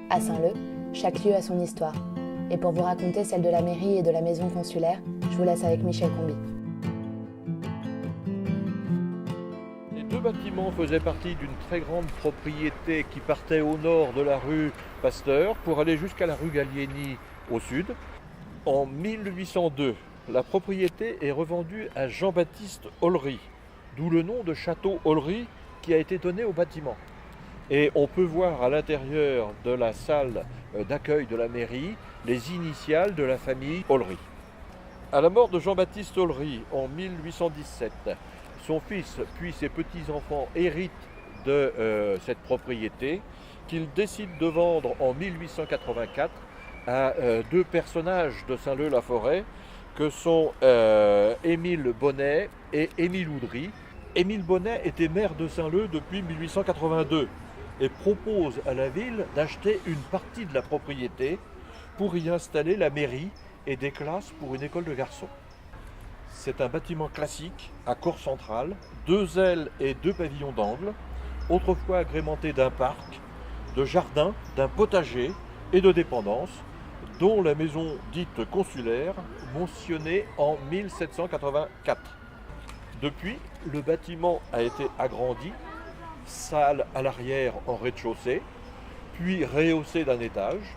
À Saint-Leu, chaque lieu a son histoire. Et pour vous raconter celle de la mairie et de la maison consulaire, je vous laisse avec Michel Comby. Les deux bâtiments faisaient partie d'une très grande propriété qui partait au nord de la rue Pasteur pour aller jusqu'à la rue Gallieni au sud. En 1802, la propriété est revendue à Jean-Baptiste Ollery, d'où le nom de château Ollery qui a été donné au bâtiment. Et on peut voir à l'intérieur de la salle d'accueil de la mairie les initiales de la famille Ollery. À la mort de Jean-Baptiste Ollery en 1817, son fils puis ses petits-enfants héritent de cette propriété qu'il décide de vendre en 1884 à deux personnages de Saint-Leu-la-Forêt que sont Émile Bonnet et Émile Oudry. Émile Bonnet était maire de Saint-Leu depuis 1882 et propose à la ville d'acheter une partie de la propriété pour y installer la mairie et des classes pour une école de garçons. C'est un bâtiment classique à corps central, 2 ailes et 2 pavillons d'angle, autrefois agrémenté d'un parc, de jardin, d'un potager et de dépendances, dont la maison dite consulaire, mentionnée en 1784. Depuis, le bâtiment a été agrandi, salle à l'arrière en rez-de-chaussée, puis rehaussé d'un étage.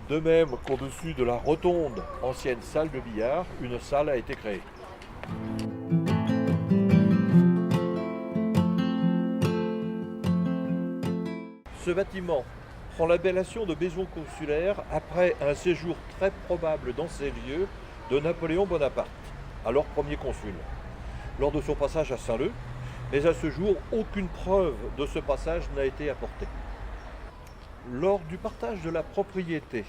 De même qu'au-dessus de la rotonde, ancienne salle de billard, une salle a été créée. Ce bâtiment prend l'appellation de maison consulaire après un séjour très probable dans ces lieux de Napoléon Bonaparte, alors premier consul, lors de son passage à Saint-Leu, mais à ce jour, aucune preuve de ce passage n'a été apportée. Lors du partage de la propriété,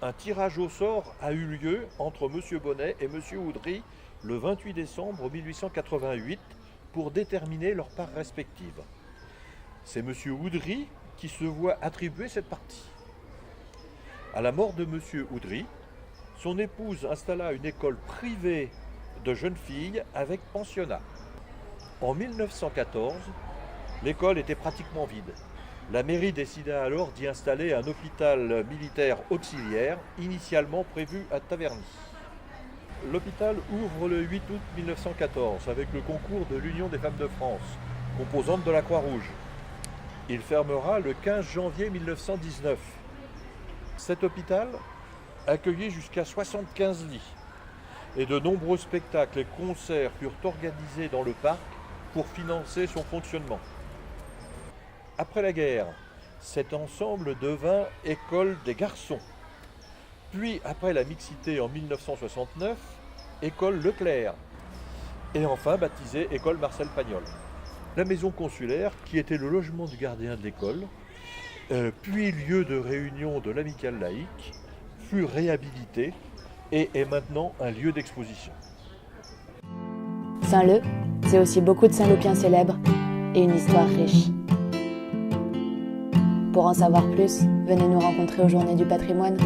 un tirage au sort a eu lieu entre M. Bonnet et M. Oudry le 28 décembre 1888 pour déterminer leurs parts respectives. C'est M. Oudry qui se voit attribuer cette partie. À la mort de M. Oudry, son épouse installa une école privée de jeunes filles avec pensionnat. En 1914, l'école était pratiquement vide. La mairie décida alors d'y installer un hôpital militaire auxiliaire, initialement prévu à Taverny. L'hôpital ouvre le 8 août 1914 avec le concours de l'Union des femmes de France, composante de la Croix-Rouge. Il fermera le 15 janvier 1919. Cet hôpital accueillait jusqu'à 75 lits et de nombreux spectacles et concerts furent organisés dans le parc pour financer son fonctionnement. Après la guerre, cet ensemble devint école des garçons. Puis, après la mixité en 1969, école Leclerc. Et enfin baptisée école Marcel Pagnol. La maison consulaire, qui était le logement du gardien de l'école, puis lieu de réunion de l'amicale laïque, fut réhabilitée et est maintenant un lieu d'exposition. Saint-Leu, c'est aussi beaucoup de Saint-Leupiens célèbres et une histoire riche. Pour en savoir plus, venez nous rencontrer aux Journées du patrimoine.